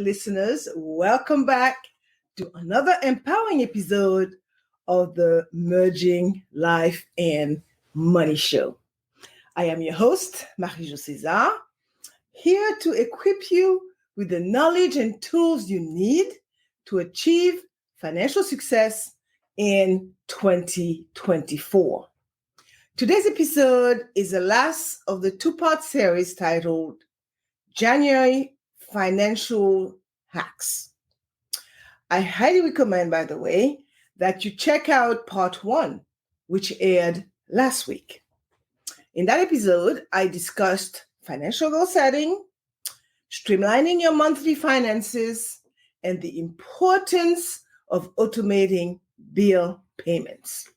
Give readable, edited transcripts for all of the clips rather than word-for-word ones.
listeners. Welcome back to another empowering episode of the Merging Life and Money Show. I am your host, Marie-Jo César, here to equip you with the knowledge and tools you need to achieve financial success in 2024. Today's episode is the last of the two-part series titled January Financial Hacks. I highly recommend, by the way, that you check out part 1, which aired last week. In that episode, I discussed financial goal setting, streamlining your monthly finances, and the importance of automating bill payments.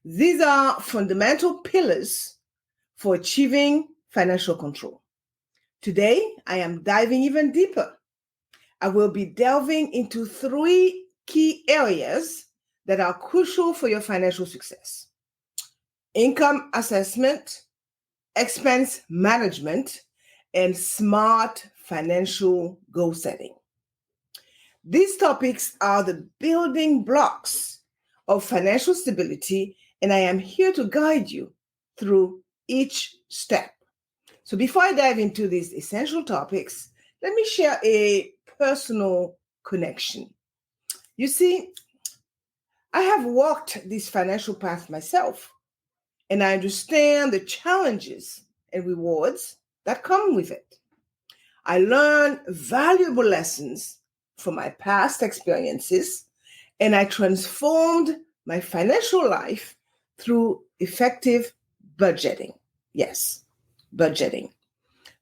These are fundamental pillars for achieving financial control. Today, I am diving even deeper. I will be delving into 3 key areas that are crucial for your financial success: income assessment, expense management, and smart financial goal setting. These topics are the building blocks of financial stability, and I am here to guide you through each step. So before I dive into these essential topics, let me share a personal connection. You see, I have walked this financial path myself, and I understand the challenges and rewards that come with it. I learned valuable lessons from my past experiences, and I transformed my financial life through effective budgeting. Yes, budgeting.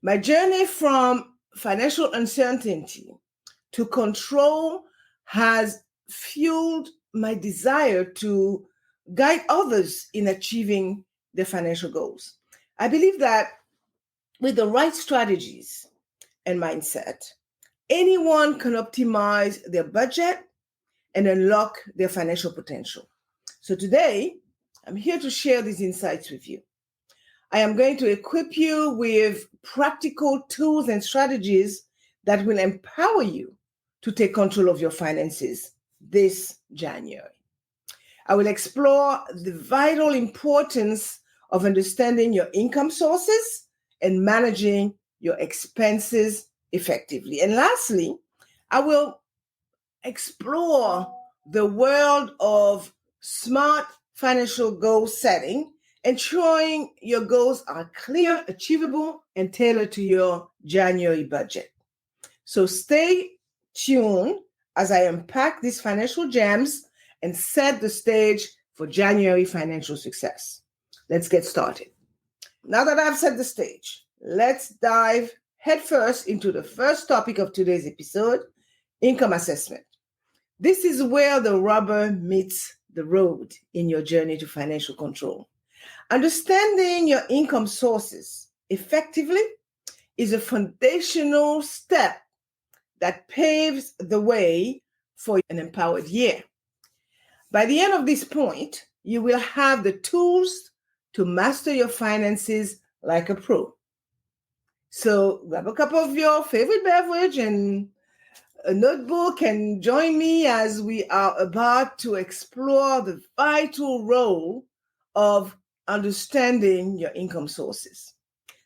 My journey from financial uncertainty to control has fueled my desire to guide others in achieving their financial goals. I believe that with the right strategies and mindset, anyone can optimize their budget and unlock their financial potential. So today, I'm here to share these insights with you. I am going to equip you with practical tools and strategies that will empower you to take control of your finances this January. I will explore the vital importance of understanding your income sources and managing your expenses effectively. And lastly, I will explore the world of smart financial goal setting, ensuring your goals are clear, achievable, and tailored to your January budget. So stay tuned as I unpack these financial gems and set the stage for January financial success. Let's get started. Now that I've set the stage, let's dive headfirst into the first topic of today's episode, income assessment. This is where the rubber meets the road in your journey to financial control. Understanding your income sources effectively is a foundational step that paves the way for an empowered year. By the end of this point, you will have the tools to master your finances like a pro. So grab a cup of your favorite beverage and a notebook and join me as we are about to explore the vital role of understanding your income sources.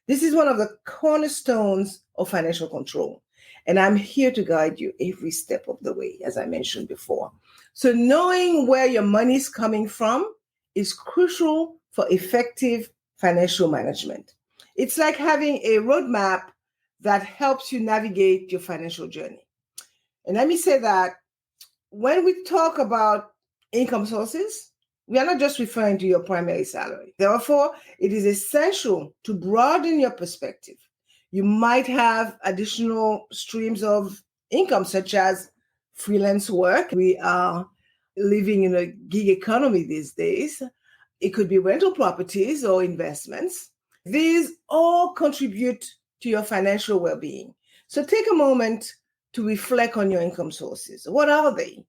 This is one of the cornerstones of financial control, and I'm here to guide you every step of the way, as I mentioned before. So knowing where your money is coming from is crucial for effective financial management. It's like having a roadmap that helps you navigate your financial journey. And let me say that when we talk about income sources, we are not just referring to your primary salary. Therefore, it is essential to broaden your perspective. You might have additional streams of income, such as freelance work. We are living in a gig economy these days. It could be rental properties or investments. These all contribute to your financial well-being. So take a moment to reflect on your income sources. What are they?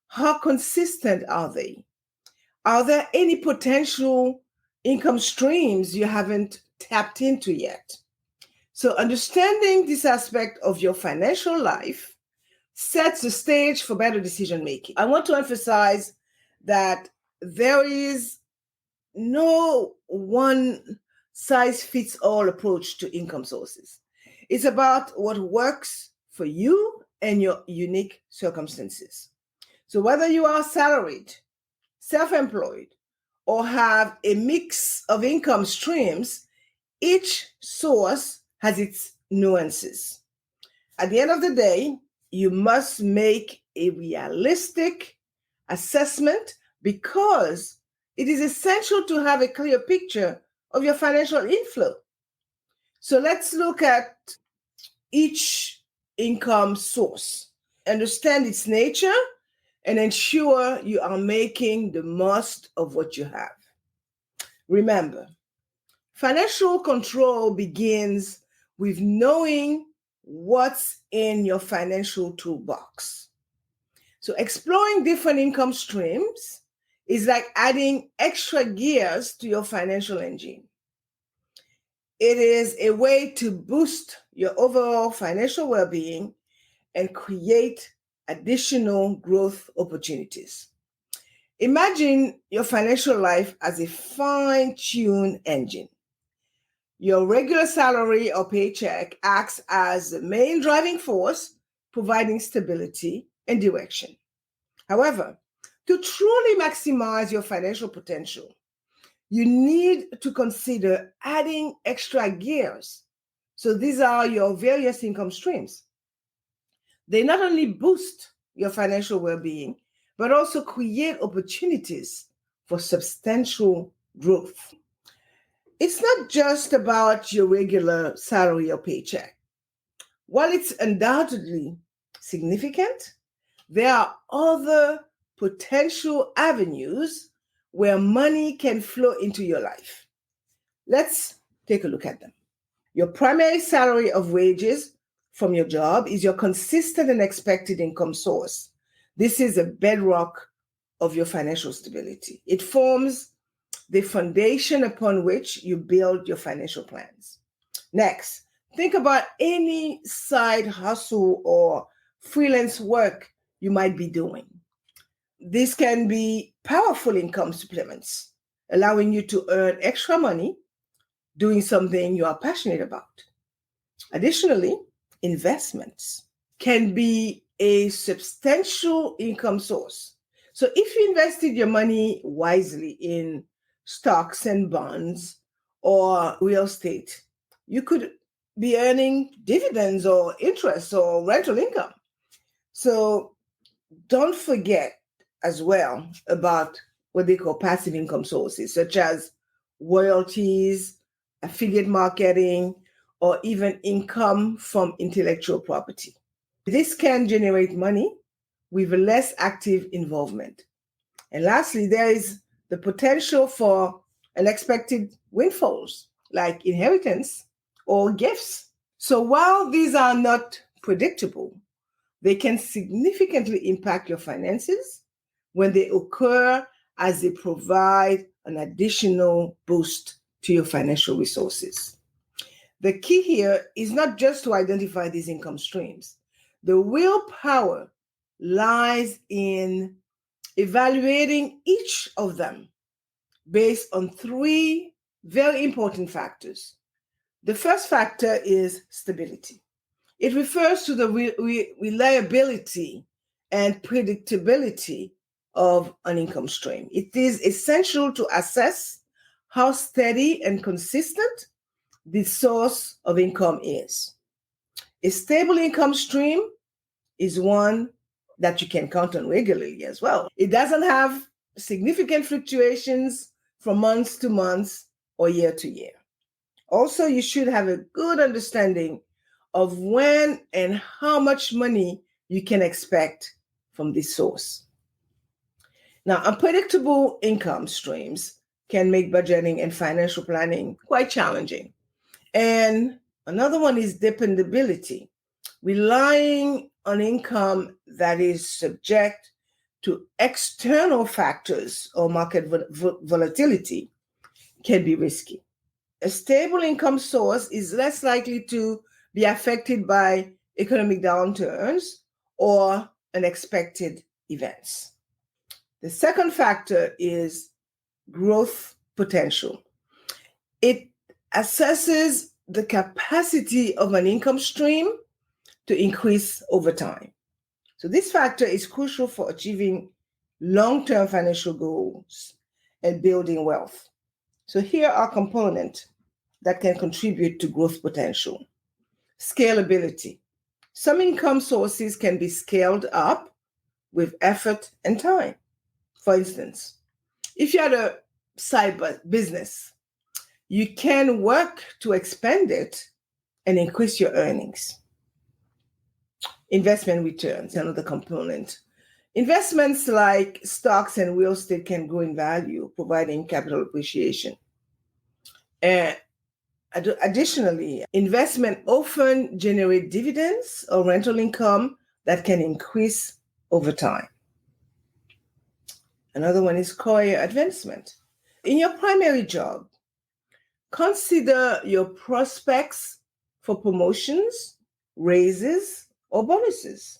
How consistent are they? Are there any potential income streams you haven't tapped into yet? So understanding this aspect of your financial life sets the stage for better decision making. I want to emphasize that there is no one size fits all approach to income sources. It's about what works for you and your unique circumstances. So whether you are salaried, self-employed, or have a mix of income streams, each source has its nuances. At the end of the day, you must make a realistic assessment because it is essential to have a clear picture of your financial inflow. So let's look at each income source, understand its nature, and ensure you are making the most of what you have. Remember, financial control begins with knowing what's in your financial toolbox. So exploring different income streams is like adding extra gears to your financial engine. It is a way to boost your overall financial well-being and create additional growth opportunities. Imagine your financial life as a fine-tuned engine. Your regular salary or paycheck acts as the main driving force, providing stability and direction. However, to truly maximize your financial potential, you need to consider adding extra gears. So these are your various income streams. They not only boost your financial well-being, but also create opportunities for substantial growth. It's not just about your regular salary or paycheck. While it's undoubtedly significant, there are other potential avenues where money can flow into your life. Let's take a look at them. Your primary salary of wages from your job is your consistent and expected income source. This is a bedrock of your financial stability. It forms the foundation upon which you build your financial plans. Next, think about any side hustle or freelance work you might be doing. This can be powerful income supplements, allowing you to earn extra money doing something you are passionate about. Additionally, investments can be a substantial income source. So if you invested your money wisely in stocks and bonds or real estate, you could be earning dividends or interest or rental income. So don't forget as well about what they call passive income sources, such as royalties, affiliate marketing, or even income from intellectual property. This can generate money with less active involvement. And lastly, there is the potential for unexpected windfalls, like inheritance or gifts. So while these are not predictable, they can significantly impact your finances when they occur, as they provide an additional boost to your financial resources. The key here is not just to identify these income streams. The real power lies in evaluating each of them based on three very important factors. The first factor is stability. It refers to the reliability and predictability of an income stream. It is essential to assess how steady and consistent the source of income is. A stable income stream is one that you can count on regularly as well. It doesn't have significant fluctuations from month to month or year to year. Also, you should have a good understanding of when and how much money you can expect from this source. Now, unpredictable income streams can make budgeting and financial planning quite challenging. And another one is dependability. Relying on income that is subject to external factors or market volatility can be risky. A stable income source is less likely to be affected by economic downturns or unexpected events. The second factor is growth potential. It assesses the capacity of an income stream to increase over time. So this factor is crucial for achieving long-term financial goals and building wealth. So here are components that can contribute to growth potential. Scalability. Some income sources can be scaled up with effort and time. For instance, if you had a side business, you can work to expand it and increase your earnings. Investment returns, another component. Investments like stocks and real estate can grow in value, providing capital appreciation. And additionally, investment often generate dividends or rental income that can increase over time. Another one is career advancement. In your primary job, consider your prospects for promotions, raises, or bonuses.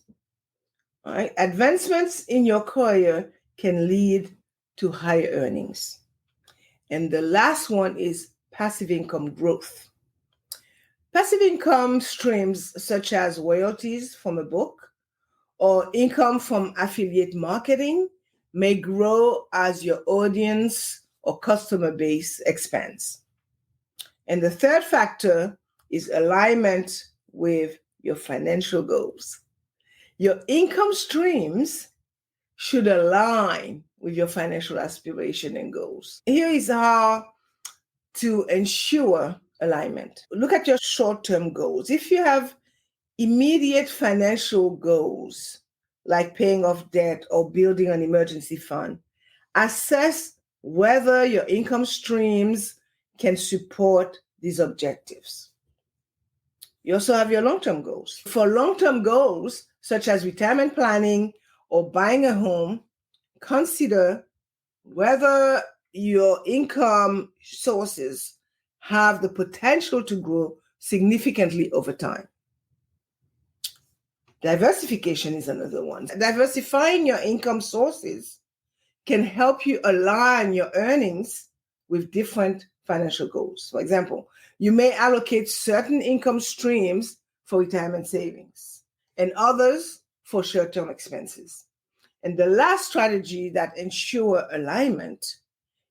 All right? Advancements in your career can lead to higher earnings. And the last one is passive income growth. Passive income streams such as royalties from a book or income from affiliate marketing may grow as your audience or customer base expands. And the third factor is alignment with your financial goals. Your income streams should align with your financial aspiration and goals. Here is how to ensure alignment. Look at your short-term goals. If you have immediate financial goals, like paying off debt or building an emergency fund, assess whether your income streams can support these objectives. You also have your long-term goals. For long-term goals, such as retirement planning or buying a home, consider whether your income sources have the potential to grow significantly over time. Diversification is another one. Diversifying your income sources can help you align your earnings with different financial goals. For example, you may allocate certain income streams for retirement savings and others for short-term expenses. And the last strategy that ensures alignment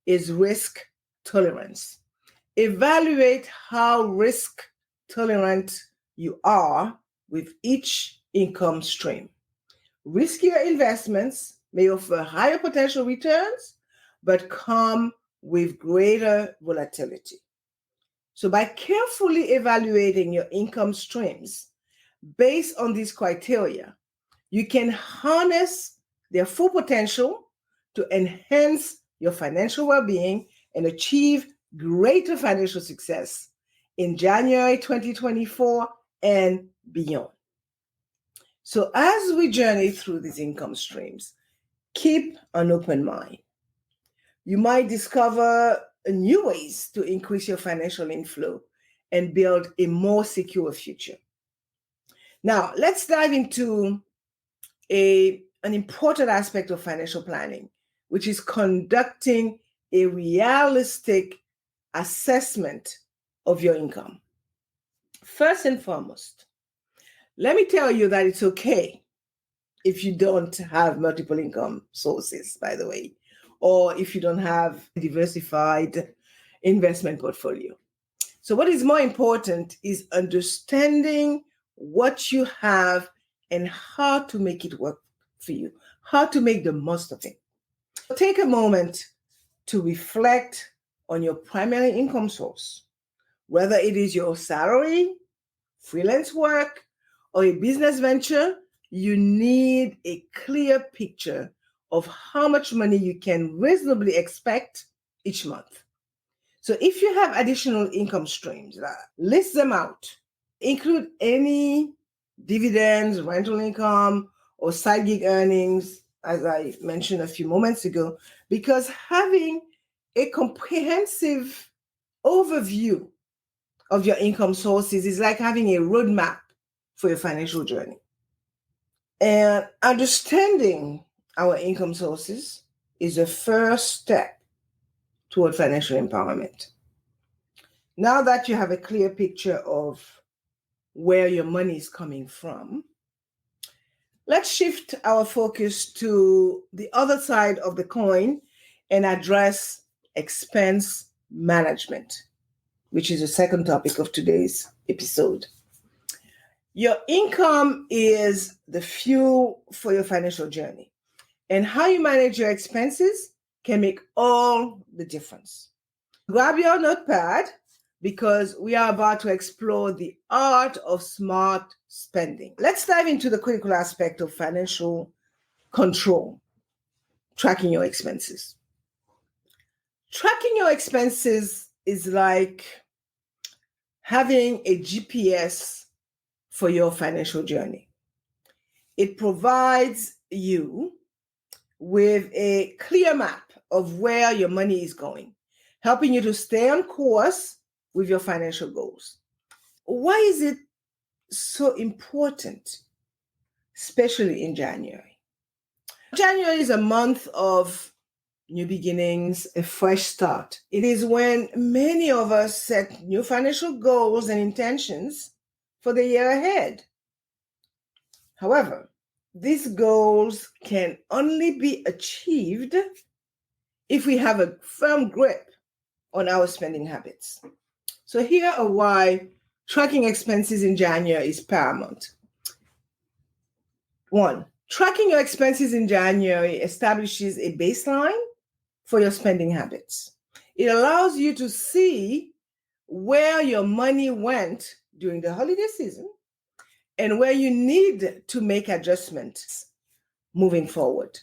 is risk tolerance. Evaluate how risk tolerant you are with each income stream. Riskier investments may offer higher potential returns, but come with greater volatility. So by carefully evaluating your income streams based on these criteria, you can harness their full potential to enhance your financial well-being and achieve greater financial success in January 2024 and beyond. So as we journey through these income streams, keep an open mind. You might discover new ways to increase your financial inflow and build a more secure future. Now, let's dive into an important aspect of financial planning, which is conducting a realistic assessment of your income. First and foremost, let me tell you that it's okay if you don't have multiple income sources, by the way, or if you don't have a diversified investment portfolio. So what is more important is understanding what you have and how to make it work for you, how to make the most of it. Take a moment to reflect on your primary income source, whether it is your salary, freelance work, or a business venture. You need a clear picture of how much money you can reasonably expect each month. So if you have additional income streams, list them out. Include any dividends, rental income, or side gig earnings, as I mentioned a few moments ago, because having a comprehensive overview of your income sources is like having a roadmap for your financial journey. And understanding our income sources is a first step toward financial empowerment. Now that you have a clear picture of where your money is coming from, let's shift our focus to the other side of the coin and address expense management, which is the second topic of today's episode. Your income is the fuel for your financial journey, and how you manage your expenses can make all the difference. Grab your notepad because we are about to explore the art of smart spending. Let's dive into the critical aspect of financial control, tracking your expenses. Tracking your expenses is like having a GPS for your financial journey. It provides you with a clear map of where your money is going, helping you to stay on course with your financial goals. Why is it so important, especially in January? January is a month of new beginnings, a fresh start. It is when many of us set new financial goals and intentions for the year ahead. However, these goals can only be achieved if we have a firm grip on our spending habits. So here are why tracking expenses in January is paramount. 1, tracking your expenses in January establishes a baseline for your spending habits. It allows you to see where your money went during the holiday season and where you need to make adjustments moving forward.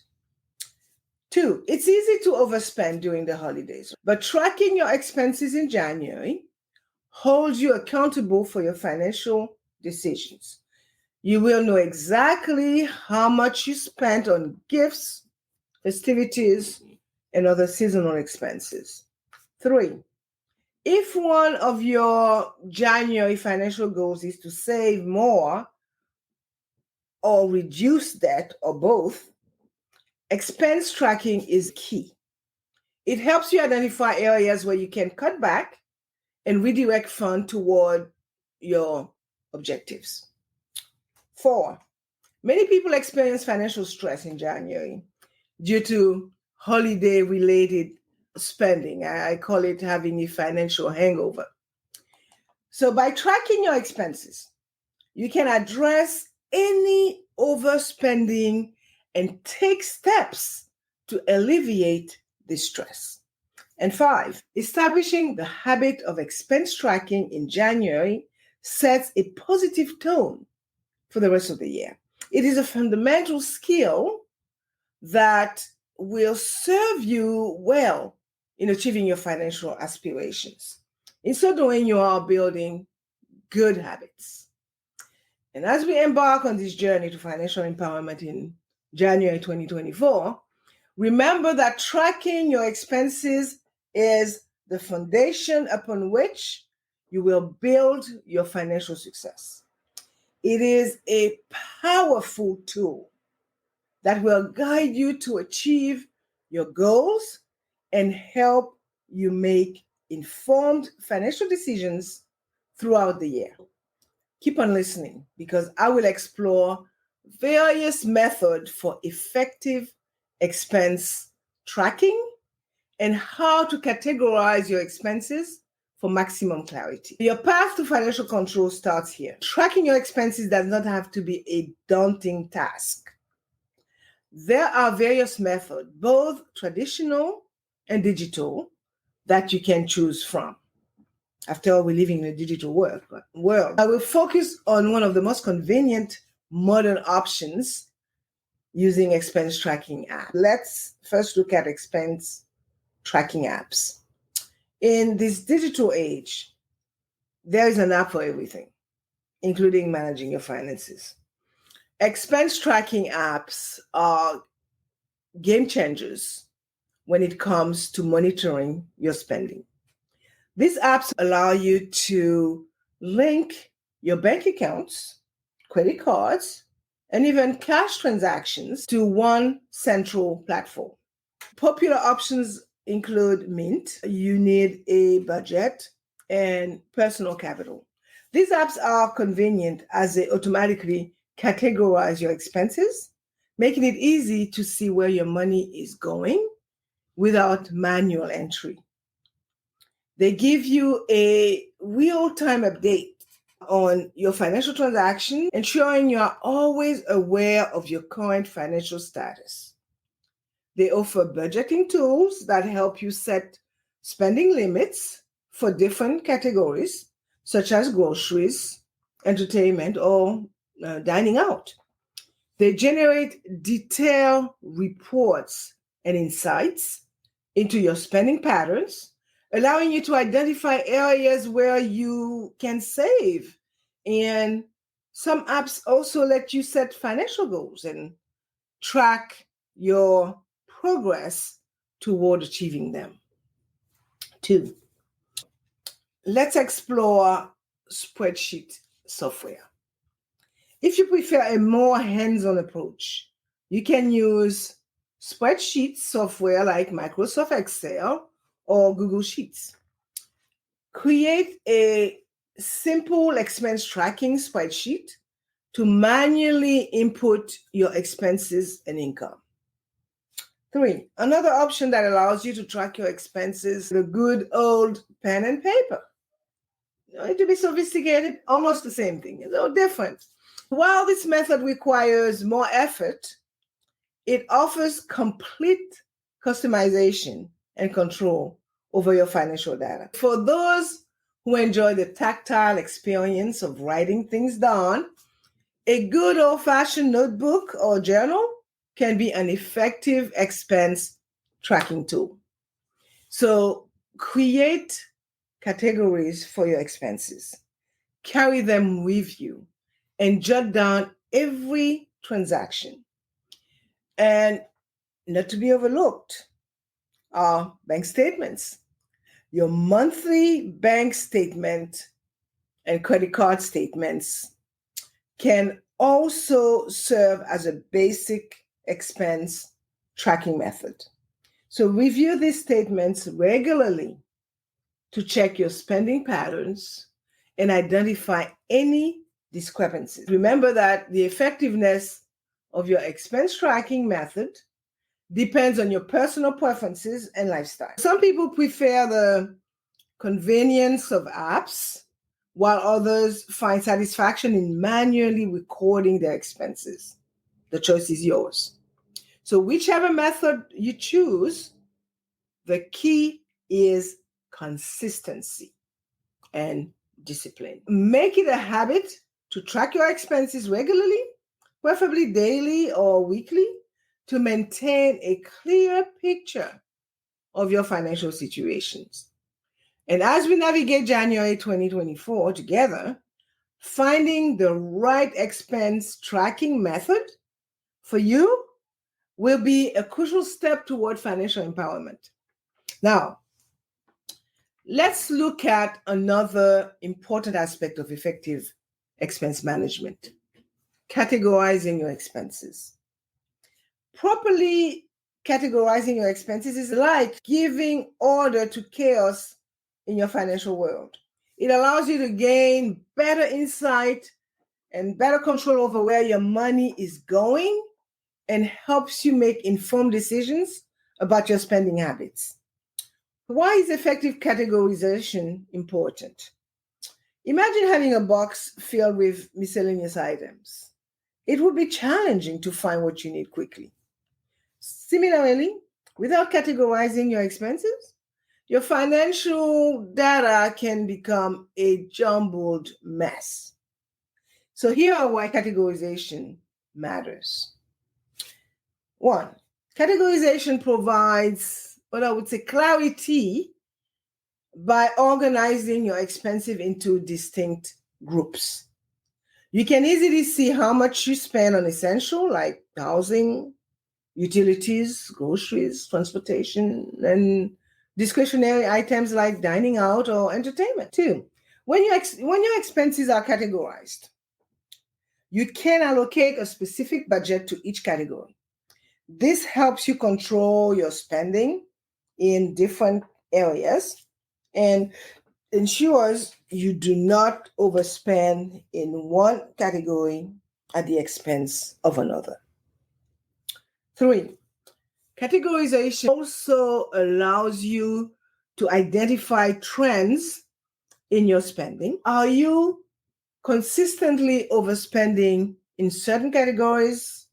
2, it's easy to overspend during the holidays, but tracking your expenses in January holds you accountable for your financial decisions. You will know exactly how much you spent on gifts, festivities, and other seasonal expenses. 3, if one of your January financial goals is to save more or reduce debt or both, expense tracking is key. It helps you identify areas where you can cut back and redirect funds toward your objectives. 4, many people experience financial stress in January due to holiday-related spending. I call it having a financial hangover. So by tracking your expenses, you can address any overspending and take steps to alleviate the stress. And 5, establishing the habit of expense tracking in January sets a positive tone for the rest of the year. It is a fundamental skill that will serve you well in achieving your financial aspirations. In so doing, you are building good habits. And as we embark on this journey to financial empowerment in January 2024, remember that tracking your expenses is the foundation upon which you will build your financial success. It is a powerful tool that will guide you to achieve your goals and help you make informed financial decisions throughout the year. Keep on listening because I will explore various methods for effective expense tracking and how to categorize your expenses for maximum clarity. Your path to financial control starts here. Tracking your expenses does not have to be a daunting task. There are various methods, both traditional and digital, that you can choose from. After all, we live in a digital world. I will focus on one of the most convenient modern options using expense tracking apps. Let's first look at expense tracking apps. In this digital age, there is an app for everything, including managing your finances. Expense tracking apps are game changers when it comes to monitoring your spending. These apps allow you to link your bank accounts, credit cards, and even cash transactions to one central platform. Popular options include Mint, you need a budget, and personal capital. These apps are convenient as they automatically categorize your expenses, making it easy to see where your money is going without manual entry. They give you a real-time update on your financial transaction, ensuring you are always aware of your current financial status. They offer budgeting tools that help you set spending limits for different categories, such as groceries, entertainment, or dining out. They generate detailed reports and insights into your spending patterns, allowing you to identify areas where you can save. And some apps also let you set financial goals and track your progress toward achieving them. 2, let's explore spreadsheet software. If you prefer a more hands-on approach, you can use spreadsheet software like Microsoft Excel or Google Sheets. Create a simple expense tracking spreadsheet to manually input your expenses and income. 3, another option that allows you to track your expenses, the good old pen and paper. You don't need to be sophisticated, almost the same thing, it's no different. While this method requires more effort, it offers complete customization and control over your financial data. For those who enjoy the tactile experience of writing things down, a good old-fashioned notebook or journal can be an effective expense tracking tool. So create categories for your expenses, carry them with you, and jot down every transaction. And not to be overlooked are bank statements. Your monthly bank statement and credit card statements can also serve as a basic expense tracking method. So review these statements regularly to check your spending patterns and identify any discrepancies. Remember that the effectiveness of your expense tracking method depends on your personal preferences and lifestyle. Some people prefer the convenience of apps, while others find satisfaction in manually recording their expenses. The choice is yours. So whichever method you choose, the key is consistency and discipline. Make it a habit to track your expenses regularly, preferably daily or weekly, to maintain a clear picture of your financial situations. And as we navigate January 2024 together, finding the right expense tracking method for you will be a crucial step toward financial empowerment. Now, let's look at another important aspect of effective expense management: categorizing your expenses. Properly categorizing your expenses is like giving order to chaos in your financial world. It allows you to gain better insight and better control over where your money is going and helps you make informed decisions about your spending habits. Why is effective categorization important? Imagine having a box filled with miscellaneous items. It would be challenging to find what you need quickly. Similarly, without categorizing your expenses, your financial data can become a jumbled mess. So here are why categorization matters. 1, categorization provides what I would say clarity by organizing your expenses into distinct groups. You can easily see how much you spend on essential like housing, utilities, groceries, transportation, and discretionary items like dining out or entertainment. 2, when your expenses are categorized, you can allocate a specific budget to each category. This helps you control your spending in different areas and ensures you do not overspend in one category at the expense of another. 3, categorization also allows you to identify trends in your spending. Are you consistently overspending in certain categories?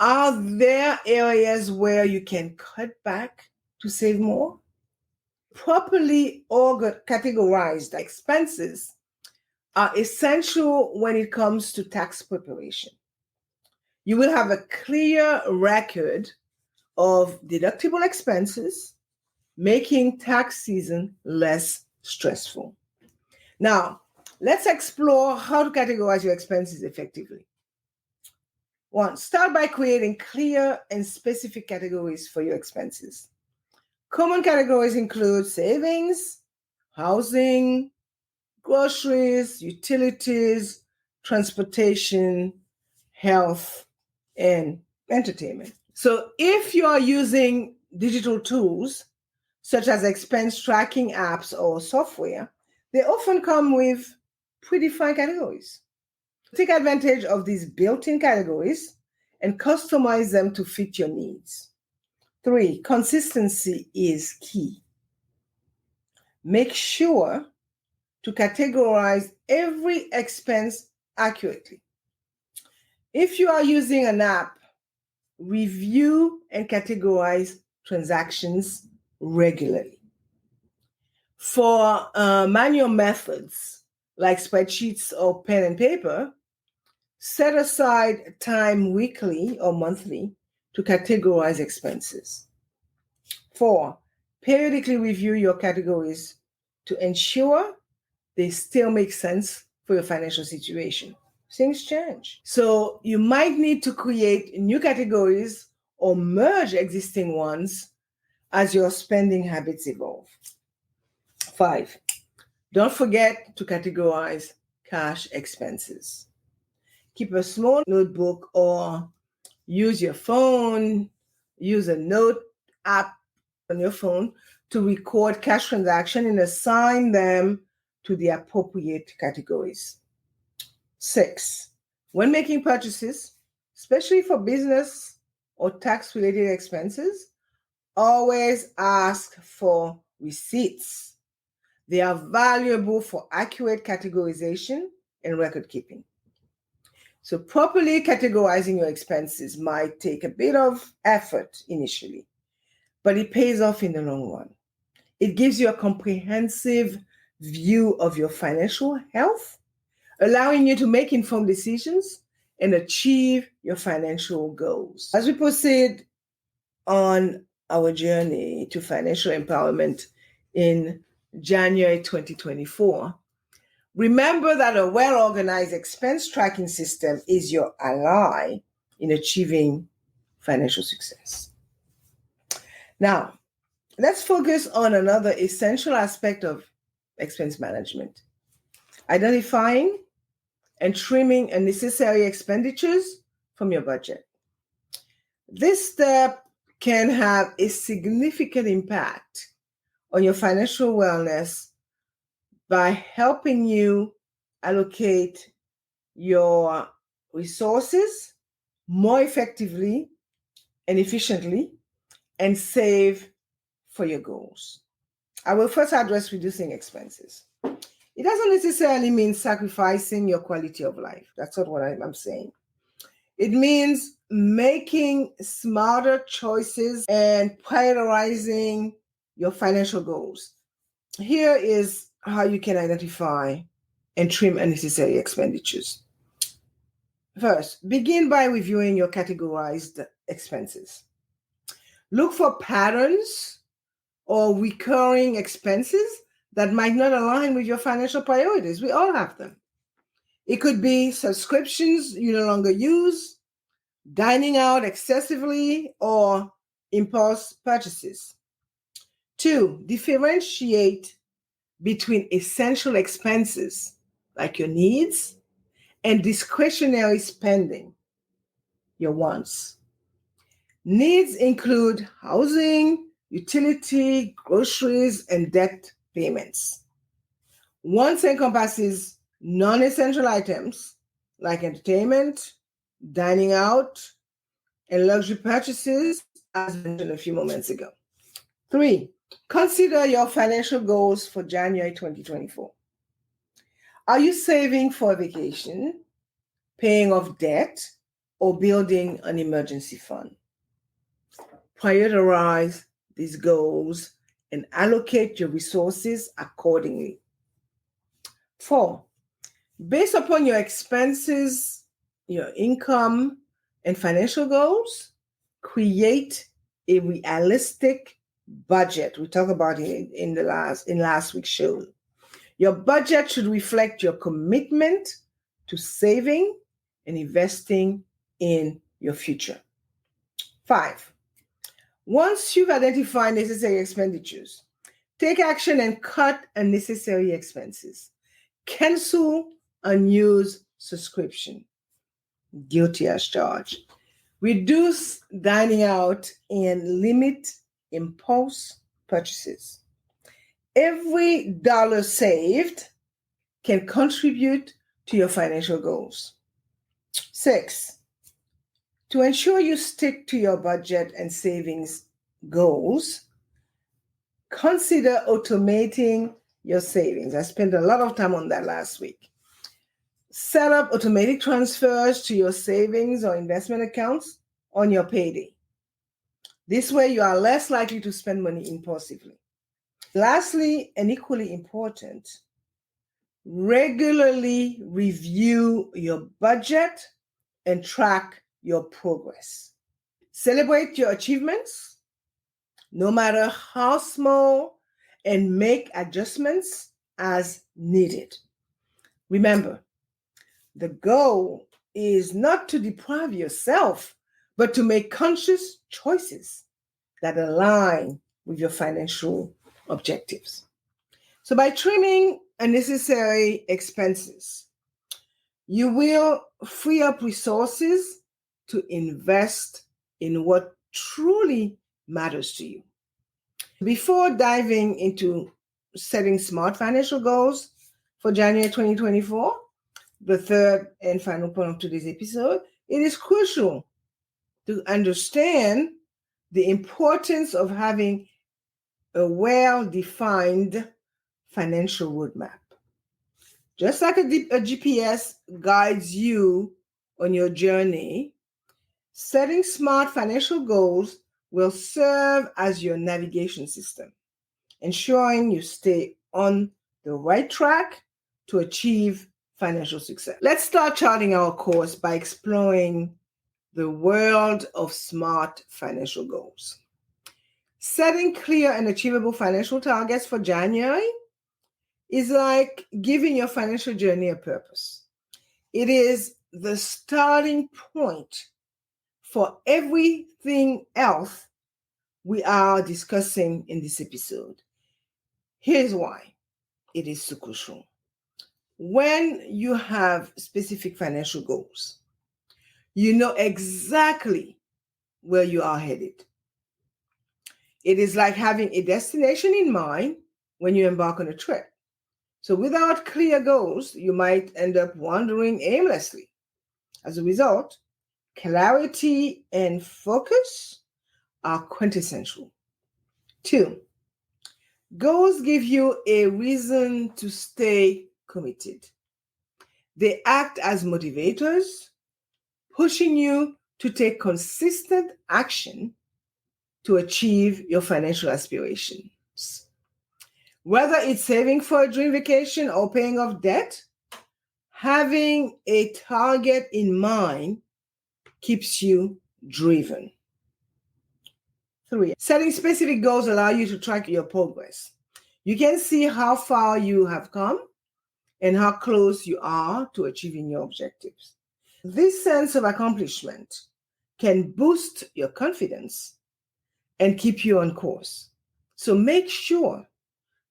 Are there areas where you can cut back to save more? Properly categorized expenses are essential when it comes to tax preparation. You will have a clear record of deductible expenses, making tax season less stressful. Now, let's explore how to categorize your expenses effectively. 1, start by creating clear and specific categories for your expenses. Common categories include savings, housing, groceries, utilities, transportation, health, and entertainment. So if you are using digital tools, such as expense tracking apps or software, they often come with predefined categories. Take advantage of these built-in categories and customize them to fit your needs. 3, consistency is key. Make sure to categorize every expense accurately. If you are using an app, review and categorize transactions regularly. For manual methods like spreadsheets or pen and paper, set aside time weekly or monthly to categorize expenses. 4, periodically review your categories to ensure they still make sense for your financial situation. Things change. So you might need to create new categories or merge existing ones as your spending habits evolve. 5, don't forget to categorize cash expenses. Keep a small notebook or use your phone, use a note app on your phone to record cash transactions and assign them to the appropriate categories. 6, when making purchases, especially for business or tax-related expenses, always ask for receipts. They are valuable for accurate categorization and record keeping. So properly categorizing your expenses might take a bit of effort initially, but it pays off in the long run. It gives you a comprehensive view of your financial health, allowing you to make informed decisions and achieve your financial goals. As we proceed on our journey to financial empowerment in January 2024, remember that a well-organized expense tracking system is your ally in achieving financial success. Now, let's focus on another essential aspect of expense management: identifying and trimming unnecessary expenditures from your budget. This step can have a significant impact on your financial wellness by helping you allocate your resources more effectively and efficiently and save for your goals. I will first address reducing expenses. It doesn't necessarily mean sacrificing your quality of life. That's not what I'm saying. It means making smarter choices and prioritizing your financial goals. Here is how you can identify and trim unnecessary expenditures. First, begin by reviewing your categorized expenses. Look for patterns or recurring expenses that might not align with your financial priorities. We all have them. It could be subscriptions you no longer use, dining out excessively, or impulse purchases. 2, differentiate between essential expenses like your needs and discretionary spending, your wants. Needs include housing, utility, groceries, and debt payments. Wants encompasses non-essential items like entertainment, dining out, and luxury purchases, as mentioned a few moments ago. 3, consider your financial goals for January 2024. Are you saving for a vacation, paying off debt, or building an emergency fund? Prioritize these goals and allocate your resources accordingly. 4, based upon your expenses, your income, and financial goals, create a realistic budget. We talked about it in last week's show. Your budget should reflect your commitment to saving and investing in your future. 5, once you've identified necessary expenditures, take action and cut unnecessary expenses. Cancel unused subscription. Guilty as charged. Reduce dining out and limit impulse purchases. Every dollar saved can contribute to your financial goals. 6, to ensure you stick to your budget and savings goals, consider automating your savings. I spent a lot of time on that last week. Set up automatic transfers to your savings or investment accounts on your payday. This way, you are less likely to spend money impulsively. Lastly, and equally important, regularly review your budget and track your progress. Celebrate your achievements, no matter how small, and make adjustments as needed. Remember, the goal is not to deprive yourself, but to make conscious choices that align with your financial objectives. So by trimming unnecessary expenses, you will free up resources to invest in what truly matters to you. Before diving into setting smart financial goals for January 2024, the third and final point of today's episode, it is crucial to understand the importance of having a well-defined financial roadmap. Just like a GPS guides you on your journey, setting smart financial goals will serve as your navigation system, ensuring you stay on the right track to achieve financial success. Let's start charting our course by exploring the world of smart financial goals. Setting clear and achievable financial targets for January is like giving your financial journey a purpose. It is the starting point for everything else we are discussing in this episode. Here's why it is so crucial. When you have specific financial goals, you know exactly where you are headed. It is like having a destination in mind when you embark on a trip. So without clear goals, you might end up wandering aimlessly. As a result, clarity and focus are quintessential. 2, goals give you a reason to stay committed. They act as motivators, pushing you to take consistent action to achieve your financial aspirations. Whether it's saving for a dream vacation or paying off debt, having a target in mind keeps you driven. 3, setting specific goals allow you to track your progress. You can see how far you have come and how close you are to achieving your objectives. This sense of accomplishment can boost your confidence and keep you on course. So make sure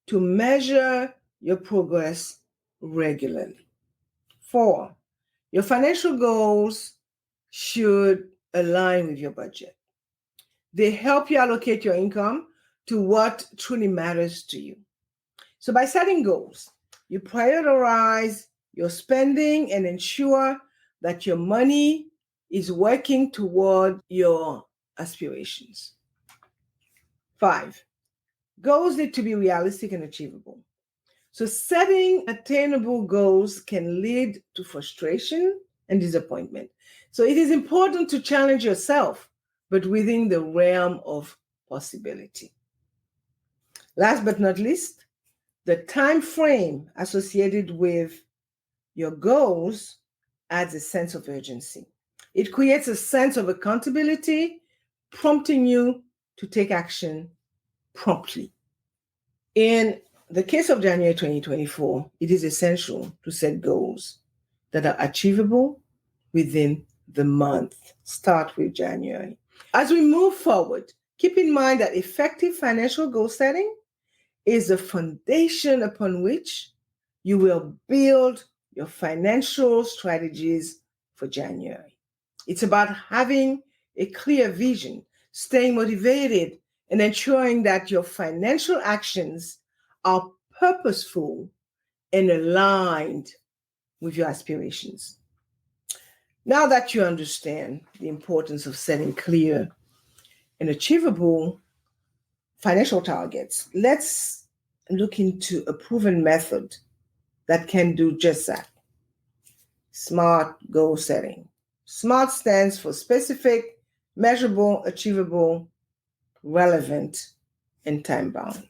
to measure your progress regularly. 4, Your financial goals should align with your budget. They help you allocate your income to what truly matters to you. So by setting goals, you prioritize your spending and ensure that your money is working toward your aspirations. 5, goals need to be realistic and achievable. So setting attainable goals can lead to frustration and disappointment. So it is important to challenge yourself, but within the realm of possibility. Last but not least, the time frame associated with your goals adds a sense of urgency. It creates a sense of accountability, prompting you to take action promptly. In the case of January 2024, it is essential to set goals that are achievable within the month. Start with January. As we move forward, keep in mind that effective financial goal setting is the foundation upon which you will build your financial strategies for January. It's about having a clear vision, staying motivated, and ensuring that your financial actions are purposeful and aligned with your aspirations. Now that you understand the importance of setting clear and achievable financial targets, let's look into a proven method that can do just that. SMART goal setting. SMART stands for specific, measurable, achievable, relevant, and time-bound.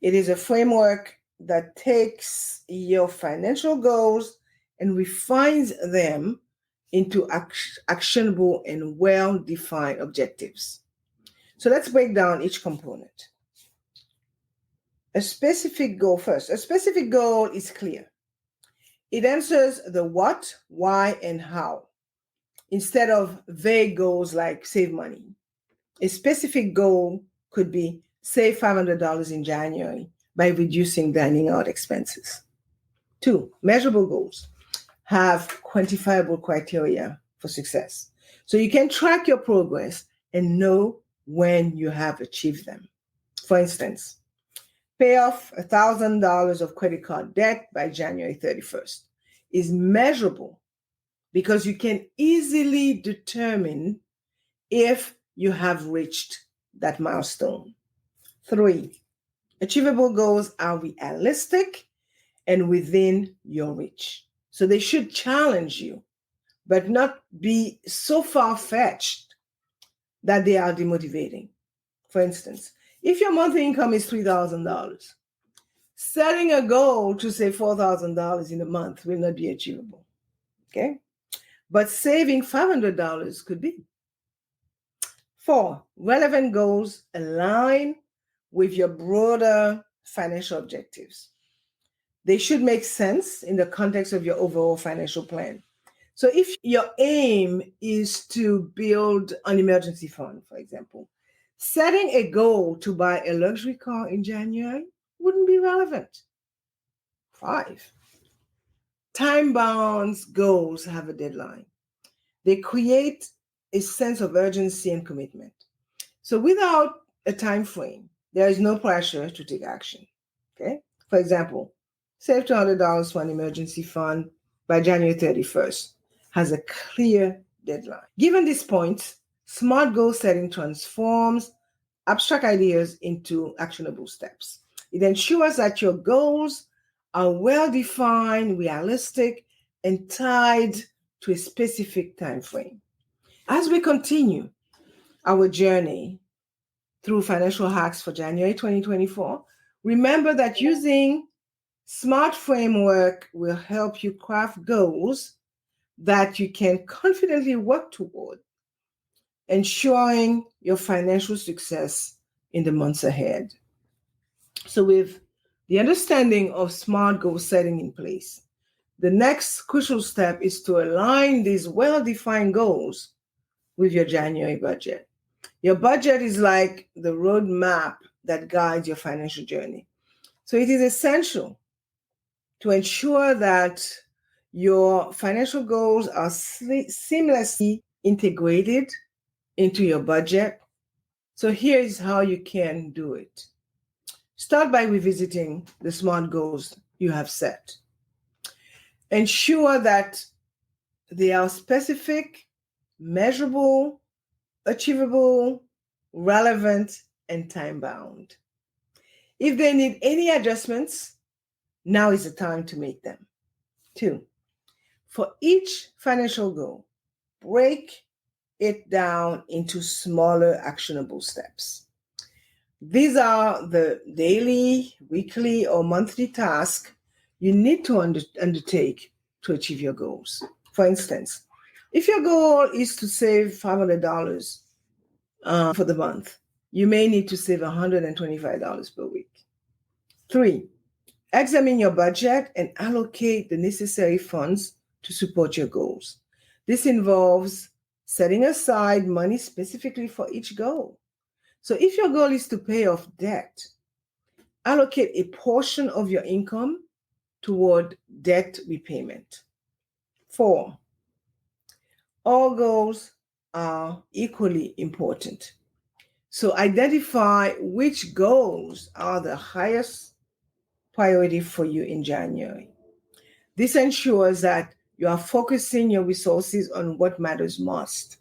It is a framework that takes your financial goals and refines them into actionable and well-defined objectives. So let's break down each component. A specific goal first. A specific goal is clear. It answers the what, why, and how, instead of vague goals like save money. A specific goal could be save $500 in January by reducing dining out expenses. 2, measurable goals have quantifiable criteria for success. So you can track your progress and know when you have achieved them. For instance, pay off $1,000 of credit card debt by January 31st is measurable because you can easily determine if you have reached that milestone. 3, achievable goals are realistic and within your reach. So they should challenge you, but not be so far-fetched that they are demotivating. For instance, if your monthly income is $3,000, setting a goal to save $4,000 in a month will not be achievable. Okay? But saving $500 could be. 4, relevant goals align with your broader financial objectives. They should make sense in the context of your overall financial plan. So if your aim is to build an emergency fund, for example, setting a goal to buy a luxury car in January wouldn't be relevant. 5, time-bound goals have a deadline. They create a sense of urgency and commitment. So without a time frame, there is no pressure to take action. Okay? For example, save $200 for an emergency fund by January 31st has a clear deadline. Given this point, SMART goal setting transforms abstract ideas into actionable steps. It ensures that your goals are well-defined, realistic, and tied to a specific time frame. As we continue our journey through financial hacks for January 2024, remember that using SMART framework will help you craft goals that you can confidently work toward, ensuring your financial success in the months ahead. So with the understanding of SMART goal setting in place, the next crucial step is to align these well-defined goals with your January budget. Your budget is like the roadmap that guides your financial journey. So it is essential to ensure that Your financial goals are seamlessly integrated into your budget. So here's how you can do it. Start by revisiting the SMART goals you have set. Ensure that they are specific, measurable, achievable, relevant, and time-bound. If they need any adjustments, now is the time to make them. 2, for each financial goal, break it down into smaller actionable steps. These are the daily, weekly, or monthly tasks you need to undertake to achieve your goals. For instance, if your goal is to save $500 for the month, you may need to save $125 per week. 3, examine your budget and allocate the necessary funds to support your goals. This involves setting aside money specifically for each goal. So if your goal is to pay off debt, allocate a portion of your income toward debt repayment. 4, all goals are equally important. So identify which goals are the highest priority for you in January. This ensures that you are focusing your resources on what matters most.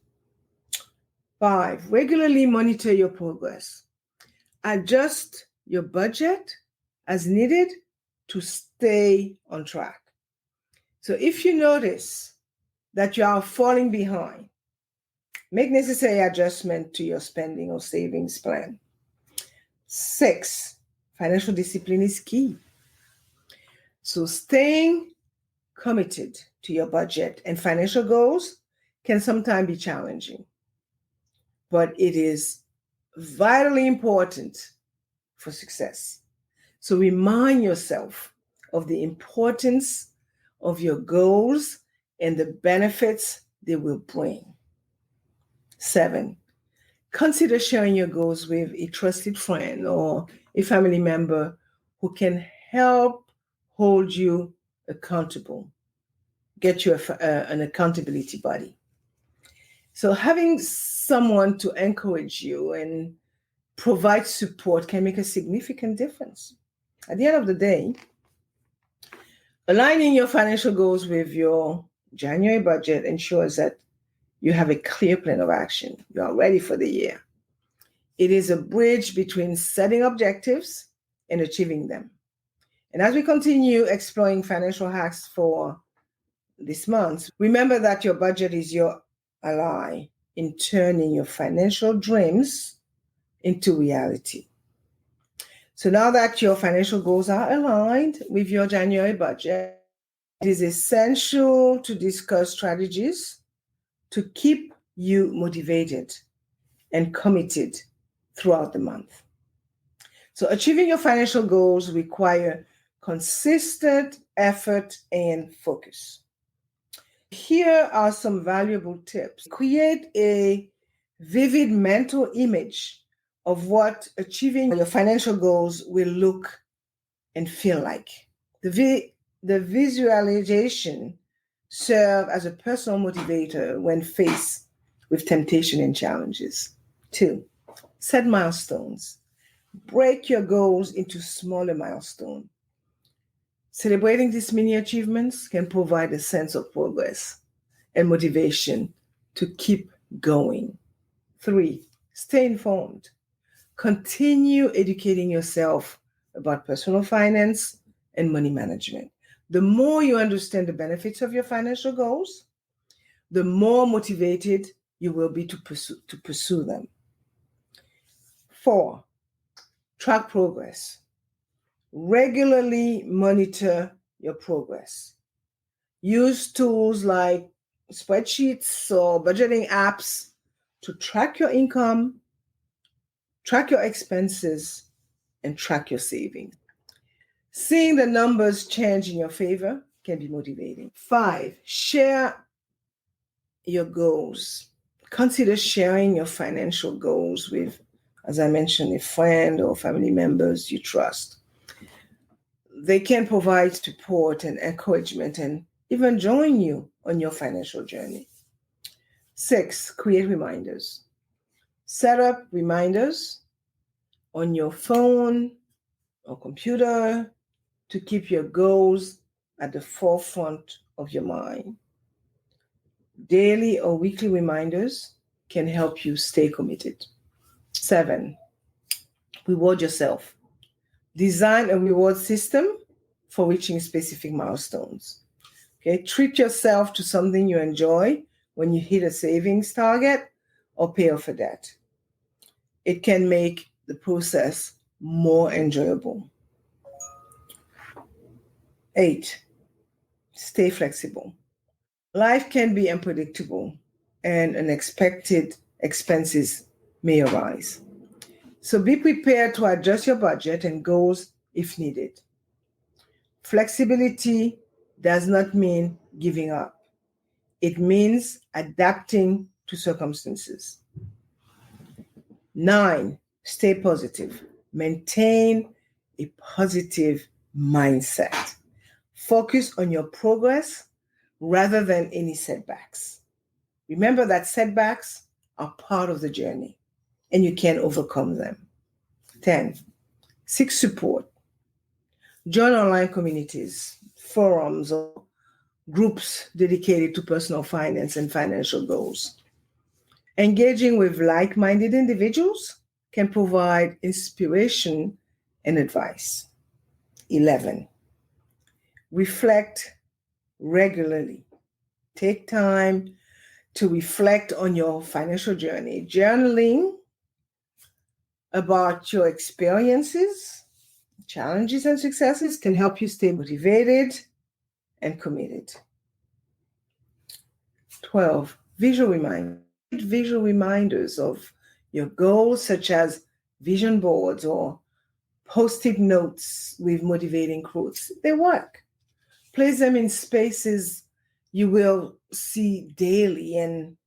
5, regularly monitor your progress. Adjust your budget as needed to stay on track. So if you notice that you are falling behind, make necessary adjustment to your spending or savings plan. 6, financial discipline is key. So staying committed to your budget and financial goals can sometimes be challenging, but it is vitally important for success. So remind yourself of the importance of your goals and the benefits they will bring. 7, consider sharing your goals with a trusted friend or a family member who can help hold you accountable. Get you an accountability buddy. So having someone to encourage you and provide support can make a significant difference. At the end of the day, aligning your financial goals with your January budget ensures that you have a clear plan of action. You are ready for the year. It is a bridge between setting objectives and achieving them. And as we continue exploring financial hacks for this month, remember that your budget is your ally in turning your financial dreams into reality. So now that your financial goals are aligned with your January budget, it is essential to discuss strategies to keep you motivated and committed throughout the month. So achieving your financial goals require consistent effort and focus. Here are some valuable tips. Create a vivid mental image of what achieving your financial goals will look and feel like. The visualization serves as a personal motivator when faced with temptation and challenges. 2, set milestones. Break your goals into smaller milestones. Celebrating these mini achievements can provide a sense of progress and motivation to keep going. 3, stay informed. Continue educating yourself about personal finance and money management. The more you understand the benefits of your financial goals, the more motivated you will be to pursue them. 4, track progress. Regularly monitor your progress. Use tools like spreadsheets or budgeting apps to track your income, track your expenses, and track your savings. Seeing the numbers change in your favor can be motivating. 5, share your goals. Consider sharing your financial goals with, as I mentioned, a friend or family members you trust. They can provide support and encouragement, and even join you on your financial journey. 6, create reminders. Set up reminders on your phone or computer to keep your goals at the forefront of your mind. Daily or weekly reminders can help you stay committed. 7, reward yourself. Design a reward system for reaching specific milestones. Okay, treat yourself to something you enjoy when you hit a savings target or pay off a debt. It can make the process more enjoyable. 8, stay flexible. Life can be unpredictable and unexpected expenses may arise. So be prepared to adjust your budget and goals if needed. Flexibility does not mean giving up. It means adapting to circumstances. 9, stay positive. Maintain a positive mindset. Focus on your progress rather than any setbacks. Remember that setbacks are part of the journey and you can overcome them. 10, seek support. Join online communities, forums, or groups dedicated to personal finance and financial goals. Engaging with like-minded individuals can provide inspiration and advice. 11, reflect regularly. Take time to reflect on your financial journey. Journaling about your experiences, challenges, and successes can help you stay motivated and committed. 12, visual reminders of your goals, such as vision boards or post-it notes with motivating quotes. They work. Place them in spaces you will see daily. And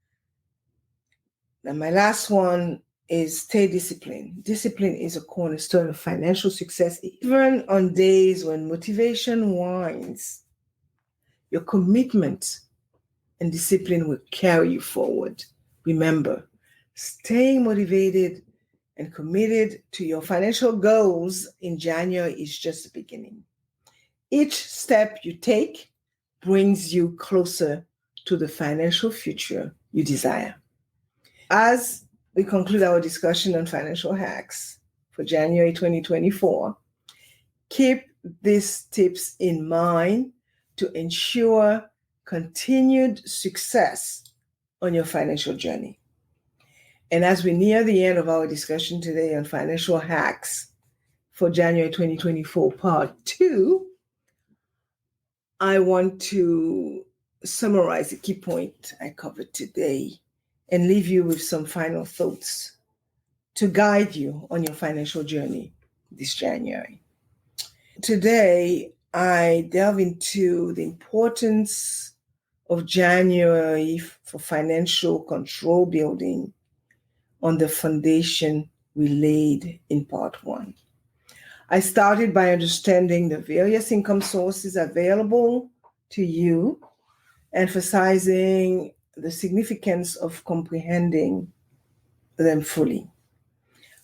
my last one is stay disciplined. Discipline is a cornerstone of financial success. Even on days when motivation wanes, your commitment and discipline will carry you forward. Remember, staying motivated and committed to your financial goals in January is just the beginning. Each step you take brings you closer to the financial future you desire. As we conclude our discussion on financial hacks for January 2024, keep these tips in mind to ensure continued success on your financial journey. And as we near the end of our discussion today on financial hacks for January 2024, part 2, I want to summarize the key point I covered today and leave you with some final thoughts to guide you on your financial journey this January. Today, I delve into the importance of January for financial control building on the foundation we laid in part 1. I started by understanding the various income sources available to you, emphasizing the significance of comprehending them fully.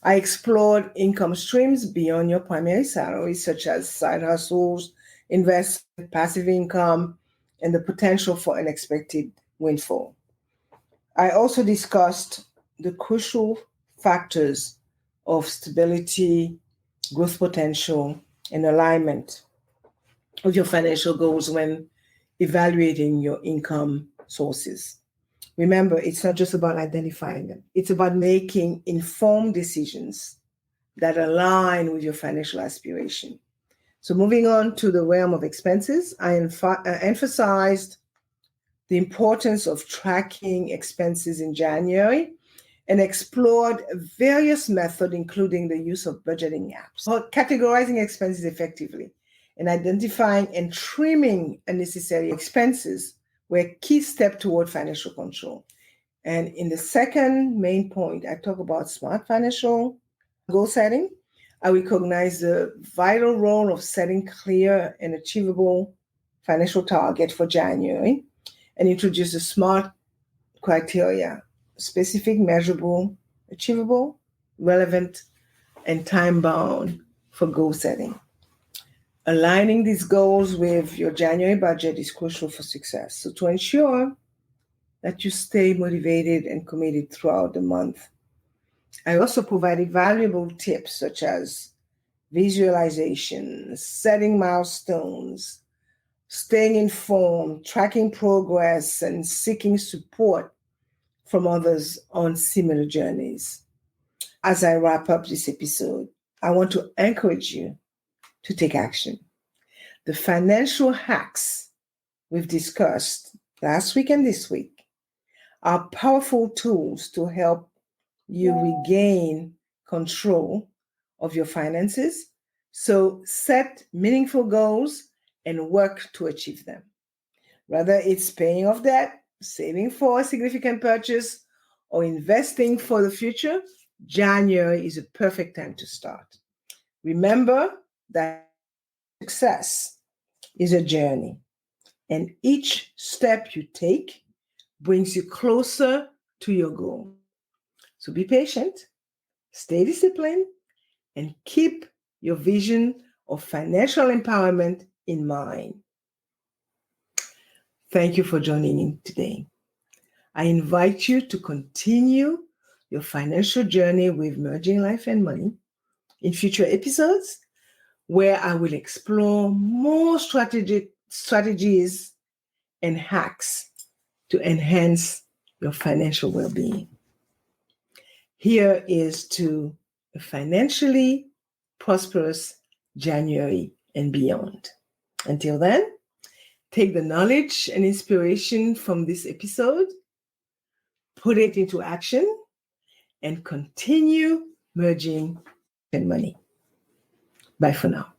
I explored income streams beyond your primary salary, such as side hustles, investment, passive income, and the potential for unexpected windfall. I also discussed the crucial factors of stability, growth potential, and alignment of your financial goals when evaluating your income sources. Remember, it's not just about identifying them. It's about making informed decisions that align with your financial aspiration. So moving on to the realm of expenses, I emphasized the importance of tracking expenses in January and explored various methods, including the use of budgeting apps, for categorizing expenses effectively and identifying and trimming unnecessary expenses were a key step toward financial control. And in the second main point, I talk about smart financial goal setting. I recognize the vital role of setting clear and achievable financial target for January and introduce a SMART criteria: specific, measurable, achievable, relevant, and time-bound for goal setting. Aligning these goals with your January budget is crucial for success. So to ensure that you stay motivated and committed throughout the month, I also provided valuable tips such as visualization, setting milestones, staying informed, tracking progress, and seeking support from others on similar journeys. As I wrap up this episode, I want to encourage you to take action. The financial hacks we've discussed last week and this week are powerful tools to help you regain control of your finances. So set meaningful goals and work to achieve them. Whether it's paying off debt, saving for a significant purchase, or investing for the future, January is a perfect time to start. Remember that success is a journey, and each step you take brings you closer to your goal. So be patient, stay disciplined, and keep your vision of financial empowerment in mind. Thank you for joining in today. I invite you to continue your financial journey with Merging Life and Money in future episodes, where I will explore more strategies and hacks to enhance your financial well-being. Here is to a financially prosperous January and beyond. Until then, take the knowledge and inspiration from this episode, put it into action, and continue merging and money. Bye for now.